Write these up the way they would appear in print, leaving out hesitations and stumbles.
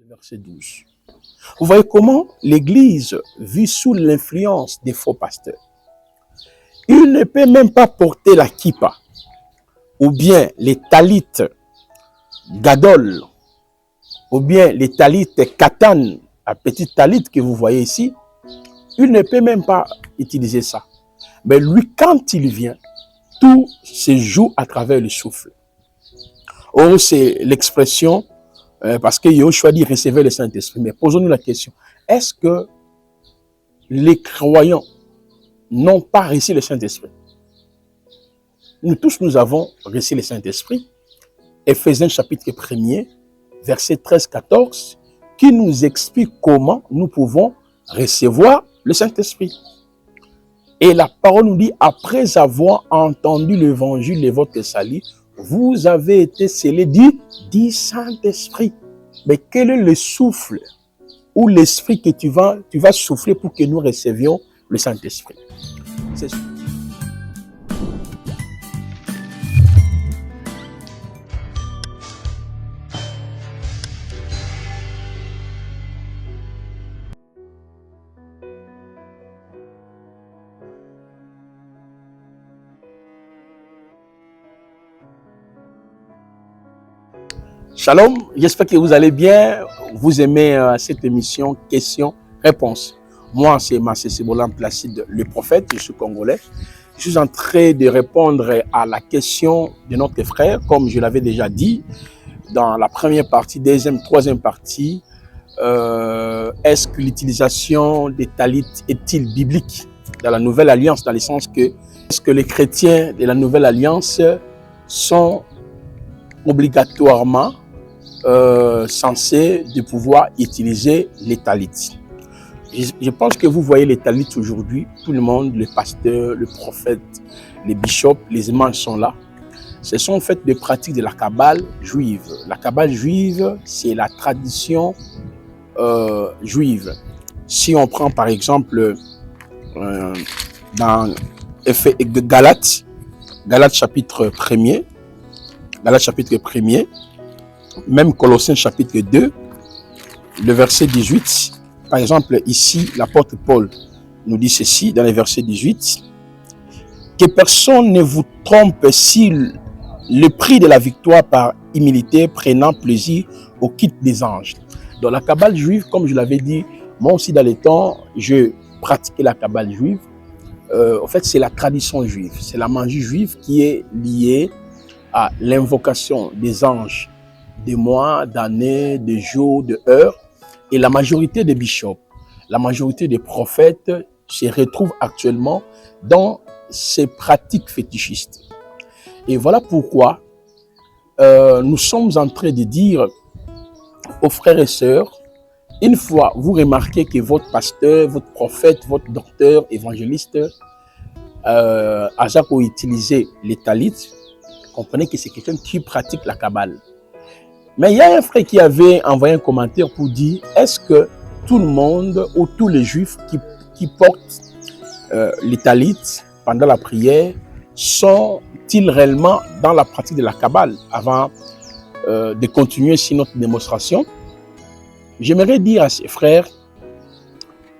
le verset 12. Vous voyez comment l'Église vit sous l'influence des faux pasteurs. Il ne peut même pas porter la kippa ou bien les talites gadol ou bien les talites katan, la petite talite que vous voyez ici. Il ne peut même pas utiliser ça. Mais lui, quand il vient, tout se joue à travers le souffle. Oh, c'est l'expression, parce que Yahushua dit recevoir le Saint-Esprit. Mais posons-nous la question, est-ce que les croyants n'ont pas reçu le Saint-Esprit? Nous tous, nous avons reçu le Saint-Esprit. Éphésiens chapitre 1er, verset 13-14, qui nous explique comment nous pouvons recevoir le Saint-Esprit. Et la parole nous dit, après avoir entendu l'évangile de votre salut, vous avez été scellés du Saint-Esprit. Mais quel est le souffle ou l'esprit que tu vas souffler pour que nous recevions le Saint-Esprit? C'est Shalom, j'espère que vous allez bien. Vous aimez cette émission questions-réponses. Moi, c'est Massé Sebolan Placide, le prophète, je suis congolais. Je suis en train de répondre à la question de notre frère, comme je l'avais déjà dit dans la première partie, deuxième, troisième partie. Est-ce que l'utilisation des talites est-il biblique dans la Nouvelle Alliance, dans le sens que est-ce que les chrétiens de la Nouvelle Alliance sont obligatoirement censés de pouvoir utiliser les talites? Je pense que vous voyez les talites aujourd'hui, tout le monde, le pasteur, le prophète, les bishops, les imams sont là. Ce sont en fait des pratiques de la Kabbale juive. La Kabbale juive, c'est la tradition juive. Si on prend par exemple dans Galates chapitre 1er, Galates chapitre 1er, même Colossiens chapitre 2, le verset 18, par exemple ici, l'apôtre Paul nous dit ceci dans le verset 18, que personne ne vous trompe si le prix de la victoire par humilité prenant plaisir au kit des anges. Dans la Kabbale juive, comme je l'avais dit, moi aussi dans les temps, je pratiquais la Kabbale juive. En fait, c'est la tradition juive, c'est la magie juive qui est liée à l'invocation des anges, des mois, d'années, de jours, de heures. Et la majorité des bishops, la majorité des prophètes se retrouvent actuellement dans ces pratiques fétichistes. Et voilà pourquoi nous sommes en train de dire aux frères et sœurs, une fois vous remarquez que votre pasteur, votre prophète, votre docteur, évangéliste, a utilisé les talites, comprenez que c'est quelqu'un qui pratique la Kabbale. Mais il y a un frère qui avait envoyé un commentaire pour dire, est-ce que tout le monde ou tous les juifs qui portent les talites pendant la prière sont-ils réellement dans la pratique de la Kabbale? Avant de continuer sur notre démonstration, j'aimerais dire à ces frères,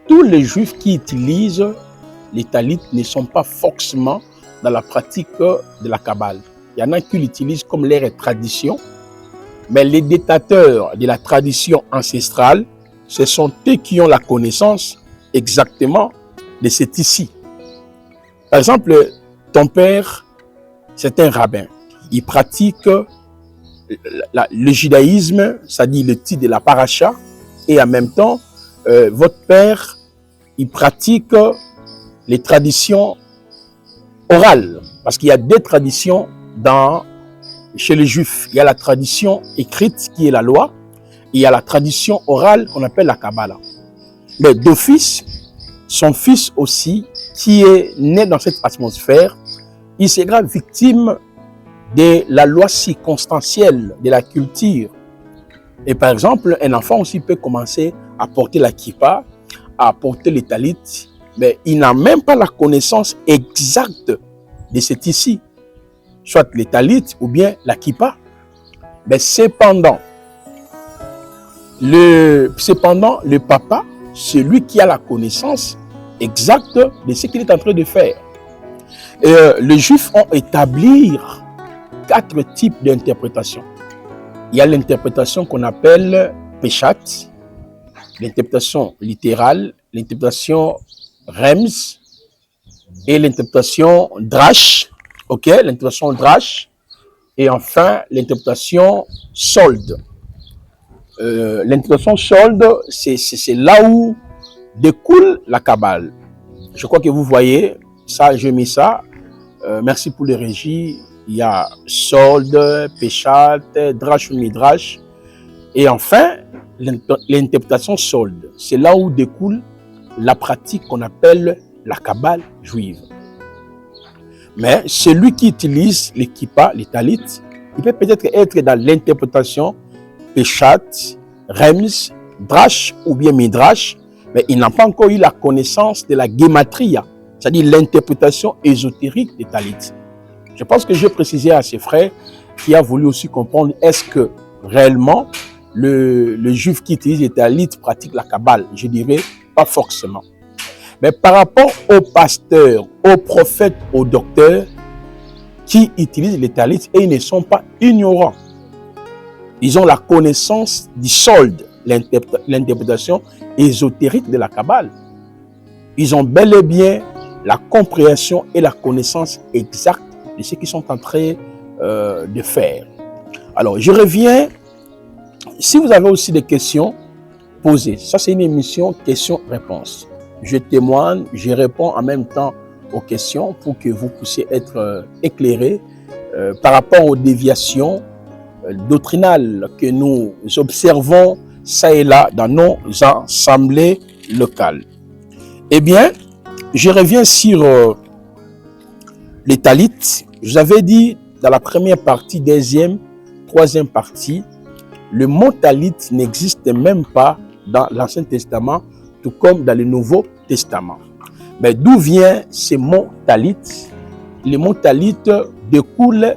tous les juifs qui utilisent les talites ne sont pas forcément dans la pratique de la Kabbale. Il y en a qui l'utilisent comme leur tradition, mais les détenteurs de la tradition ancestrale, ce sont eux qui ont la connaissance exactement de cet ici. Par exemple, ton père, c'est un rabbin. Il pratique le judaïsme, c'est-à-dire le titre de la paracha, et en même temps, votre père, il pratique les traditions orales, parce qu'il y a deux traditions chez les Juifs. Il y a la tradition écrite qui est la loi, et il y a la tradition orale qu'on appelle la Kabbalah. Mais d'office, son fils aussi, qui est né dans cette atmosphère, il sera victime de la loi circonstancielle de la culture. Et par exemple, un enfant aussi peut commencer à porter la kippa, à porter les talites, mais il n'a même pas la connaissance exacte de cet ici, soit les talites ou bien la kippa. Mais cependant, Cependant, le papa, c'est lui qui a la connaissance exacte de ce qu'il est en train de faire. Et les Juifs ont établi 4 types d'interprétations. Il y a l'interprétation qu'on appelle Peshat, l'interprétation littérale, l'interprétation Rems et l'interprétation Drash, ok, l'interprétation Drash, et enfin l'interprétation Solde. L'interprétation Solde, c'est là où découle la Kabbale. Je crois que vous voyez, ça, j'ai mis ça. Merci pour les régies. Il y a Solde, Peshat, Drash ou Midrash. Et enfin, l'interprétation Solde. C'est là où découle la pratique qu'on appelle la Kabbale juive. Mais celui qui utilise les kippas, les talits, il peut peut-être être dans l'interprétation Peshat, Rems, Drash ou bien Midrash, mais il n'a pas encore eu la connaissance de la Gematria, c'est-à-dire l'interprétation ésotérique des talits. Je pense que j'ai précisé à ses frères qui a voulu aussi comprendre est-ce que réellement le juif qui utilise les talits pratique la Kabbale. Je dirais pas forcément. Mais par rapport aux pasteurs, aux prophètes, aux docteurs qui utilisent les talits, et ils ne sont pas ignorants. Ils ont la connaissance du solde, l'interprétation ésotérique de la Kabbale. Ils ont bel et bien la compréhension et la connaissance exacte de ce qu'ils sont en train de faire. Alors, je reviens. Si vous avez aussi des questions, posez. Ça, c'est une émission questions-réponses. Je témoigne, je réponds en même temps aux questions pour que vous puissiez être éclairés par rapport aux déviations doctrinales que nous observons ça et là dans nos assemblées locales. Eh bien, je reviens sur les talits. Je vous avais dit dans la première partie, deuxième, troisième partie, le mot talit n'existe même pas dans l'Ancien Testament, tout comme dans le Nouveau Testament. Mais d'où vient ce mot talit? Le mot talit découle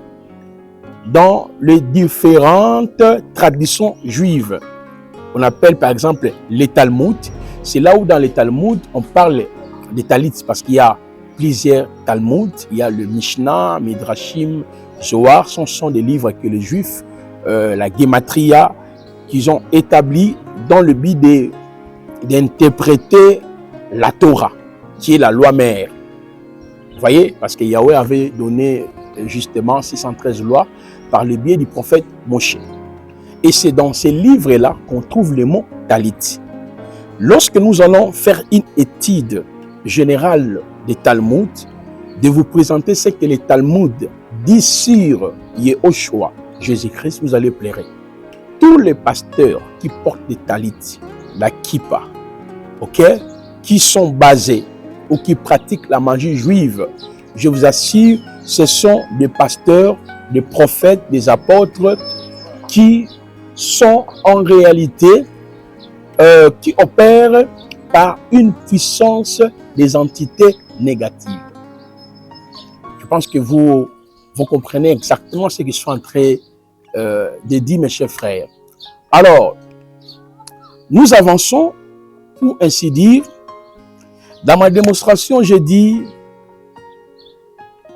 dans les différentes traditions juives. On appelle par exemple les Talmuds. C'est là où dans les Talmuds, on parle des talits parce qu'il y a plusieurs Talmuds. Il y a le Mishnah, Midrashim, Zohar. Ce sont des livres que les Juifs, la Gematria, qu'ils ont établi dans le but d'interpréter la Torah, qui est la loi mère. Vous voyez, parce que Yahweh avait donné justement 613 lois par le biais du prophète Moshe. Et c'est dans ces livres-là qu'on trouve le mot talit. Lorsque nous allons faire une étude générale des Talmuds, de vous présenter ce que les Talmuds disent sur Yehoshua, Jésus-Christ, vous allez pleurer. Tous les pasteurs qui portent des talits, la kippa, ok, qui sont basés ou qui pratiquent la magie juive, je vous assure, ce sont des pasteurs, des prophètes, des apôtres qui sont en réalité, qui opèrent par une puissance des entités négatives. Je pense que vous comprenez exactement ce qu'ils sont en train de dire, mes chers frères. Alors, nous avançons, pour ainsi dire. Dans ma démonstration, j'ai dit,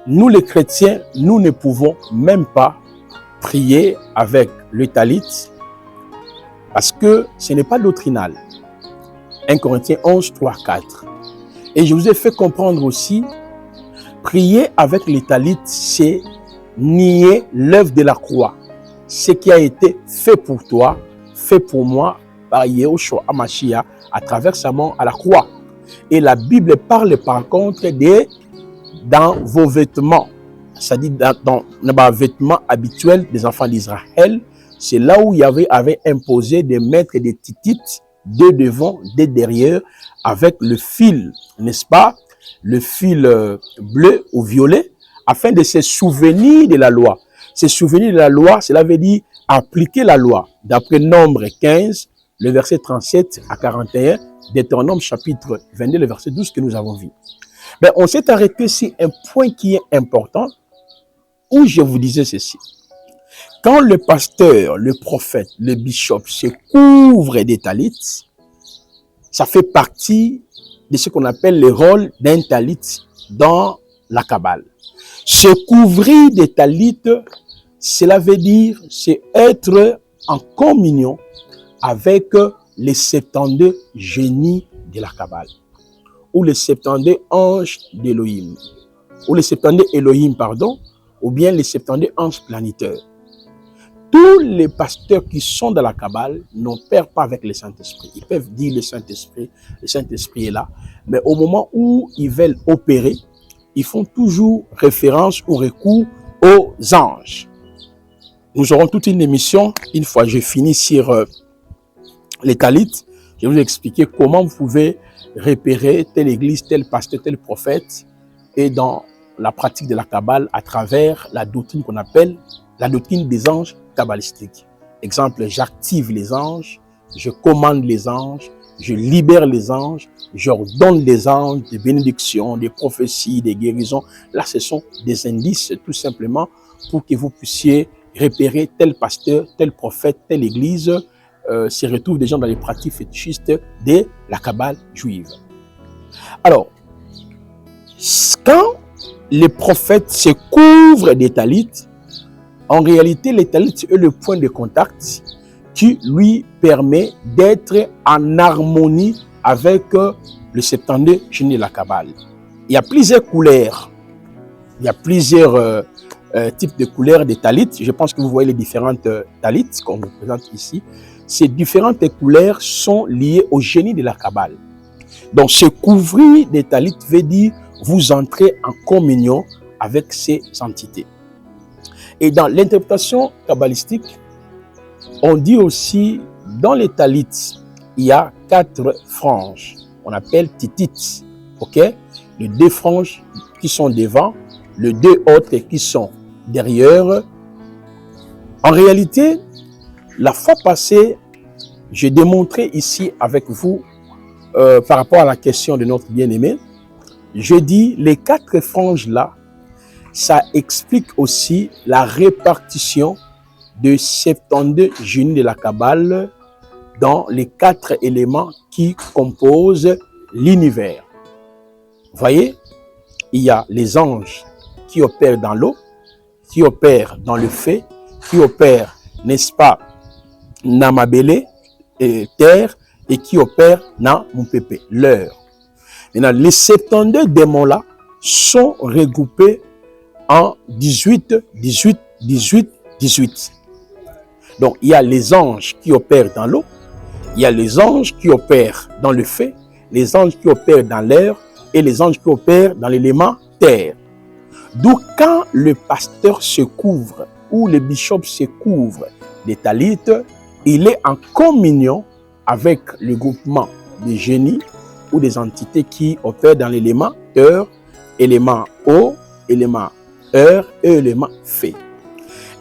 nous les chrétiens, nous ne pouvons même pas prier avec le talit parce que ce n'est pas doctrinal. 1 Corinthiens 11, 3, 4. Et je vous ai fait comprendre aussi, prier avec le talit, c'est nier l'œuvre de la croix. Ce qui a été fait pour toi, fait pour moi par Yehoshua HaMashiach à travers sa mort à la croix. Et la Bible parle par contre dans vos vêtements, c'est-à-dire dans les vêtements habituels des enfants d'Israël. C'est là où Yahweh avait imposé de mettre des titites, deux devant, deux derrière, avec le fil, n'est-ce pas, le fil bleu ou violet, afin de se souvenir de la loi. Se souvenir de la loi, cela veut dire appliquer la loi. D'après Nombre 15, le verset 37 à 41, Deutéronome chapitre 22, le verset 12 que nous avons vu. Mais on s'est arrêté sur un point qui est important, où je vous disais ceci. Quand le pasteur, le prophète, le bishop se couvre des talits, ça fait partie de ce qu'on appelle le rôle d'un talit dans la Kabbale. Se couvrir des talits, cela veut dire c'est être en communion avec les 72 génies de la Kabbale, ou les 72 anges d'Élohim, ou les 72 Elohim, pardon, ou bien les 72 anges planétaires. Tous les pasteurs qui sont dans la Kabbale n'opèrent pas avec le Saint-Esprit. Ils peuvent dire le Saint-Esprit est là, mais au moment où ils veulent opérer, ils font toujours référence ou recours aux anges. Nous aurons toute une émission, une fois que j'ai fini sur les talits, je vais vous expliquer comment vous pouvez repérer telle église, tel pasteur, tel prophète, et dans la pratique de la Kabbale à travers la doctrine qu'on appelle la doctrine des anges kabbalistiques. Exemple, j'active les anges, je commande les anges, je libère les anges, j'ordonne les anges, des bénédictions, des prophéties, des guérisons. Là, ce sont des indices tout simplement pour que vous puissiez repérer tel pasteur, tel prophète, telle église se retrouvent des gens dans les pratiques fétichistes de la Kabbale juive. Alors, quand les prophètes se couvrent des talits, en réalité, les talits est le point de contact qui lui permet d'être en harmonie avec le 72 génie de la Kabbale. Il y a plusieurs couleurs, il y a plusieurs types de couleurs des talits. Je pense que vous voyez les différentes talits qu'on vous présente ici. Ces différentes couleurs sont liées au génie de la Kabbale. Donc, se couvrir des talits veut dire vous entrez en communion avec ces entités. Et dans l'interprétation kabbalistique, on dit aussi, dans les talits, il y a 4 franges. On appelle titit. Ok? Les 2 franges qui sont devant, les 2 autres qui sont derrière. En réalité, la fois passée, j'ai démontré ici avec vous, par rapport à la question de notre bien-aimé, je dis les 4 franges-là, ça explique aussi la répartition de 72 génies de la Kabbale dans les 4 éléments qui composent l'univers. Vous voyez, il y a les anges qui opèrent dans l'eau, qui opèrent dans le feu, qui opèrent, n'est-ce pas, dans ma belée, terre, et qui opèrent dans mon pépé, l'air. Maintenant, les 72 démons-là sont regroupés en 18, 18, 18, 18. Donc, il y a les anges qui opèrent dans l'eau, il y a les anges qui opèrent dans le feu, les anges qui opèrent dans l'air et les anges qui opèrent dans l'élément terre. D'où quand le pasteur se couvre ou le bishop se couvre des talits, il est en communion avec le groupement des génies ou des entités qui opèrent dans l'élément terre, élément eau, élément air et élément feu.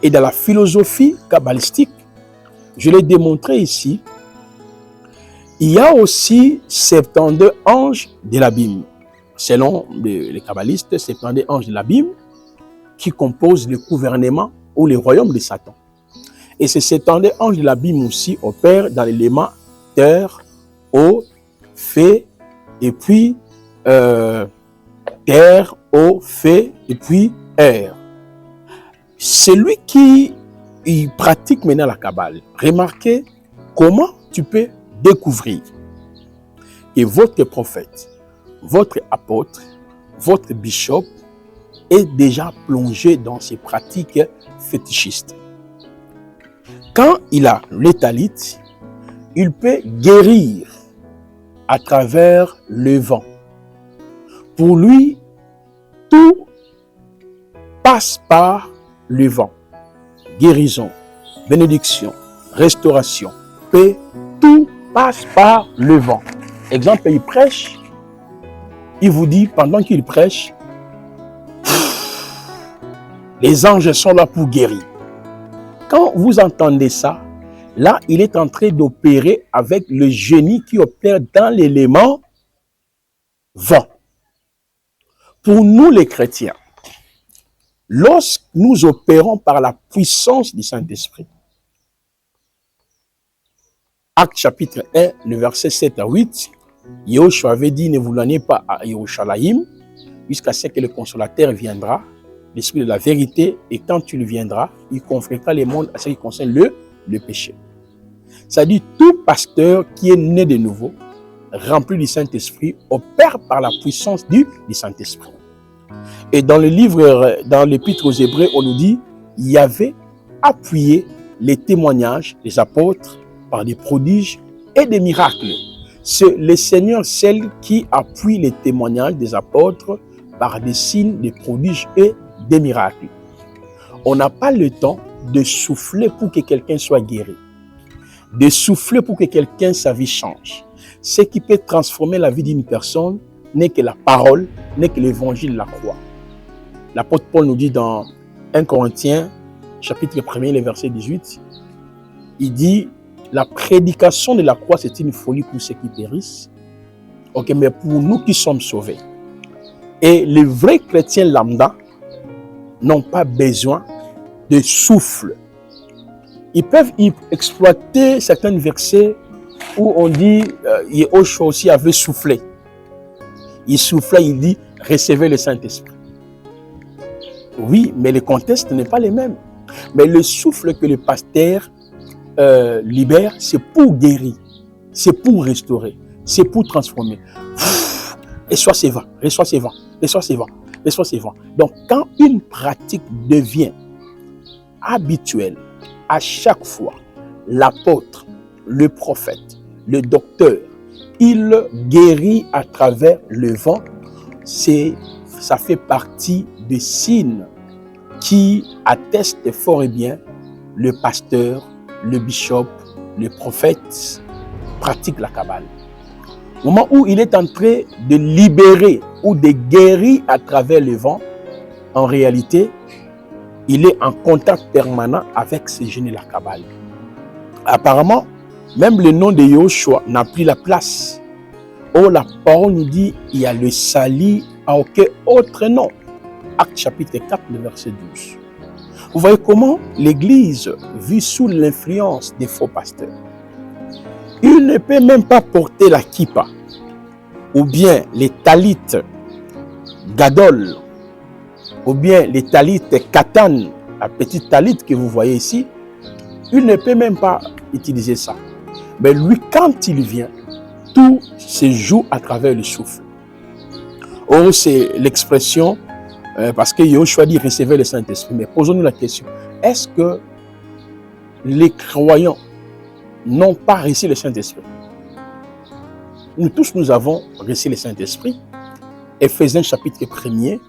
Et dans la philosophie kabbalistique, je l'ai démontré ici, il y a aussi 72 anges de l'abîme. Selon les kabbalistes, 72 anges de l'abîme qui composent le gouvernement ou le royaume de Satan. Et ces 72 anges de l'abîme aussi opèrent dans l'élément terre, eau, feu, et puis terre, eau, feu, et puis air. Celui qui pratique maintenant la Kabbale, remarquez comment tu peux découvrir que votre prophète, votre apôtre, votre bishop est déjà plongé dans ces pratiques fétichistes. Quand il a les talits, il peut guérir à travers le vent. Pour lui, tout passe par le vent. Guérison, bénédiction, restauration, paix, tout passe par le vent. Exemple, il prêche, il vous dit, pendant qu'il prêche, les anges sont là pour guérir. Quand vous entendez ça, là, il est en train d'opérer avec le génie qui opère dans l'élément vent. Pour nous, les chrétiens, Lorsque nous opérons par la puissance du Saint-Esprit, Acte chapitre 1, le verset 7 à 8, Yahushua avait dit, ne vous n'allez pas à Yerushalayim, jusqu'à ce que le consolateur viendra, l'Esprit de la vérité, et quand il viendra, il confrontera les mondes à ce qui concerne le péché. Ça dit, tout pasteur qui est né de nouveau, rempli du Saint-Esprit, opère par la puissance du Saint-Esprit. Et dans le livre, dans l'Épître aux Hébreux, on nous dit, il y avait appuyé les témoignages des apôtres par des prodiges et des miracles. C'est le Seigneur seul qui appuie les témoignages des apôtres par des signes, des prodiges et des miracles. On n'a pas le temps de souffler pour que quelqu'un soit guéri, de souffler pour que quelqu'un, sa vie change. Ce qui peut transformer la vie d'une personne n'est que la parole, n'est que l'évangile de la croix. L'apôtre Paul nous dit dans 1 Corinthiens, chapitre 1er, le verset 18, il dit, la prédication de la croix, c'est une folie pour ceux qui périssent, ok, mais pour nous qui sommes sauvés. Et les vrais chrétiens lambda n'ont pas besoin de souffle. Ils peuvent exploiter certains versets où on dit, Yahushua aussi avait soufflé. Il soufflait, il dit, recevez le Saint-Esprit. Oui, mais le contexte n'est pas le même. Mais le souffle que le pasteur libère, c'est pour guérir, c'est pour restaurer, c'est pour transformer. Reçois ces vents, reçois ces vents, reçois ces vents, reçois ces vents. Donc, quand une pratique devient habituelle, à chaque fois, l'apôtre, le prophète, le docteur, il guérit à travers le vent, ça fait partie des signes qui attestent fort et bien le pasteur, le bishop, le prophète pratique la Kabbale. Au moment où il est en train de libérer ou de guérir à travers le vent, en réalité, il est en contact permanent avec ce génie de la Kabbale. Apparemment, même le nom de Yahushua n'a plus la place. Oh, la parole nous dit, il y a le salut à aucun autre nom. Acte chapitre 4, le verset 12. Vous voyez comment l'Église vit sous l'influence des faux pasteurs. Il ne peut même pas porter la kippa ou bien les talites gadol ou bien les talites katan, la petite talite que vous voyez ici. Il ne peut même pas utiliser ça. Mais lui, quand il vient, tout se joue à travers le souffle. Oh, c'est l'expression parce que Yahushua dit recevez le Saint-Esprit. Mais posons-nous la question, est-ce que les croyants n'ont pas reçu le Saint-Esprit? Nous tous, nous avons reçu le Saint-Esprit. Éphésiens chapitre 1er,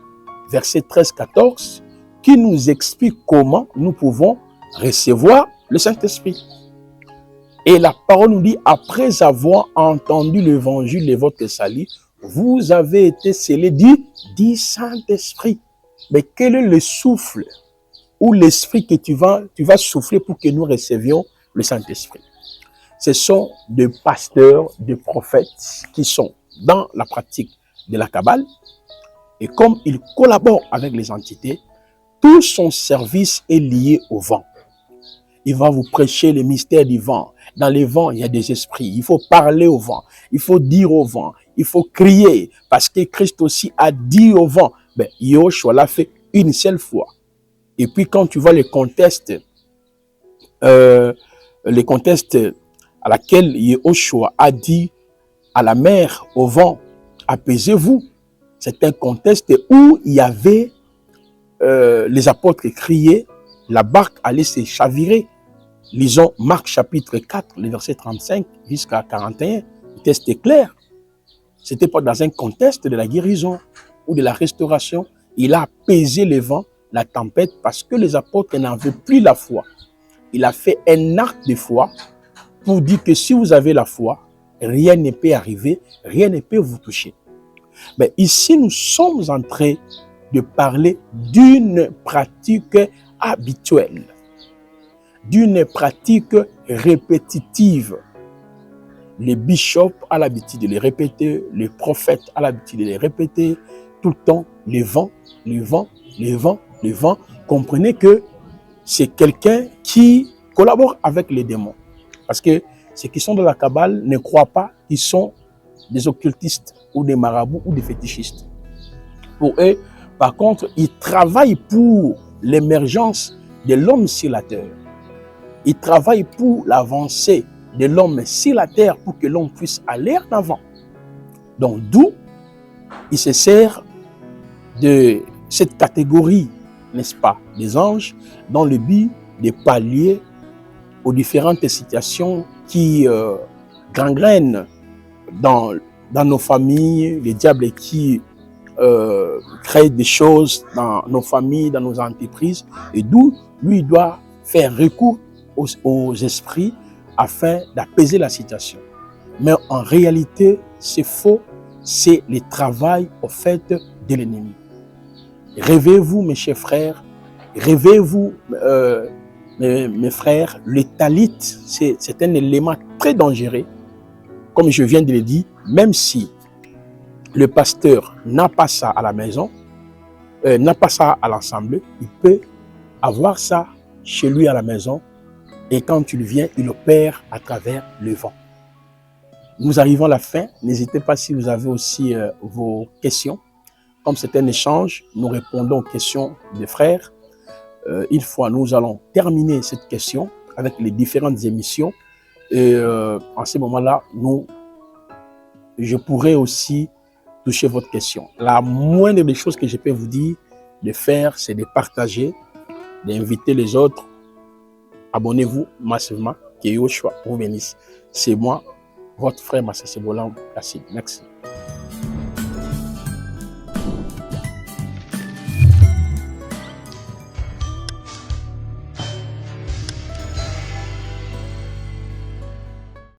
verset 13-14, qui nous explique comment nous pouvons recevoir le Saint-Esprit. Et la parole nous dit, après avoir entendu l'évangile de votre salut, vous avez été scellés du Saint-Esprit. Mais quel est le souffle ou l'esprit que tu vas souffler pour que nous recevions le Saint-Esprit? Ce sont des pasteurs, des prophètes qui sont dans la pratique de la Kabbale. Et comme ils collaborent avec les entités, tout son service est lié au vent. Il va vous prêcher les mystères du vent. Dans les vents, il y a des esprits. Il faut parler au vent. Il faut dire au vent. Il faut crier. Parce que Christ aussi a dit au vent. Ben, Yahushua l'a fait une seule fois. Et puis quand tu vois les contextes à laquelle Yahushua a dit à la mer, au vent, apaisez-vous. C'est un contexte où il y avait les apôtres criaient, la barque allait se chavirer. Lisons Marc chapitre 4, le verset 35 jusqu'à 41. Le texte est clair. C'était pas dans un contexte de la guérison ou de la restauration. Il a apaisé le vent, la tempête, parce que les apôtres n'avaient plus la foi. Il a fait un acte de foi pour dire que si vous avez la foi, rien ne peut arriver, rien ne peut vous toucher. Mais ici, nous sommes en train de parler d'une pratique habituelle, d'une pratique répétitive. Les bishops ont l'habitude de les répéter, les prophètes ont l'habitude de les répéter, tout le temps, les vents, les vents, les vents, le vent, comprenez que c'est quelqu'un qui collabore avec les démons. Parce que ceux qui sont dans la Kabbale ne croient pas qu'ils sont des occultistes ou des marabouts ou des fétichistes. Pour eux, par contre, ils travaillent pour l'émergence de l'homme sur la terre. Ils travaillent pour l'avancée de l'homme sur la terre pour que l'homme puisse aller en avant. Donc, d'où il se sert de cette catégorie, n'est-ce pas, des anges, dans le but de pallier aux différentes situations qui gangrènent dans nos familles, les diables qui créent des choses dans nos familles, dans nos entreprises, et d'où lui doit faire recours aux esprits afin d'apaiser la situation. Mais en réalité, c'est faux, c'est le travail au fait de l'ennemi. Réveillez-vous, mes chers frères, réveillez-vous, mes frères, le talit, c'est un élément très dangereux, comme je viens de le dire, même si le pasteur n'a pas ça à la maison, n'a pas ça à l'assemblée, il peut avoir ça chez lui à la maison, et quand il vient, il opère à travers le vent. Nous arrivons à la fin. N'hésitez pas si vous avez aussi vos questions. Comme c'est un échange, nous répondons aux questions des frères. Une fois, nous allons terminer cette question avec les différentes émissions. Et en ce moment-là, je pourrais aussi toucher votre question. La moindre des choses que je peux vous dire de faire, c'est de partager, d'inviter les autres. Abonnez-vous massivement. Que Yoshua vous bénisse. C'est moi, votre frère Massé Sebolam Placide. Merci.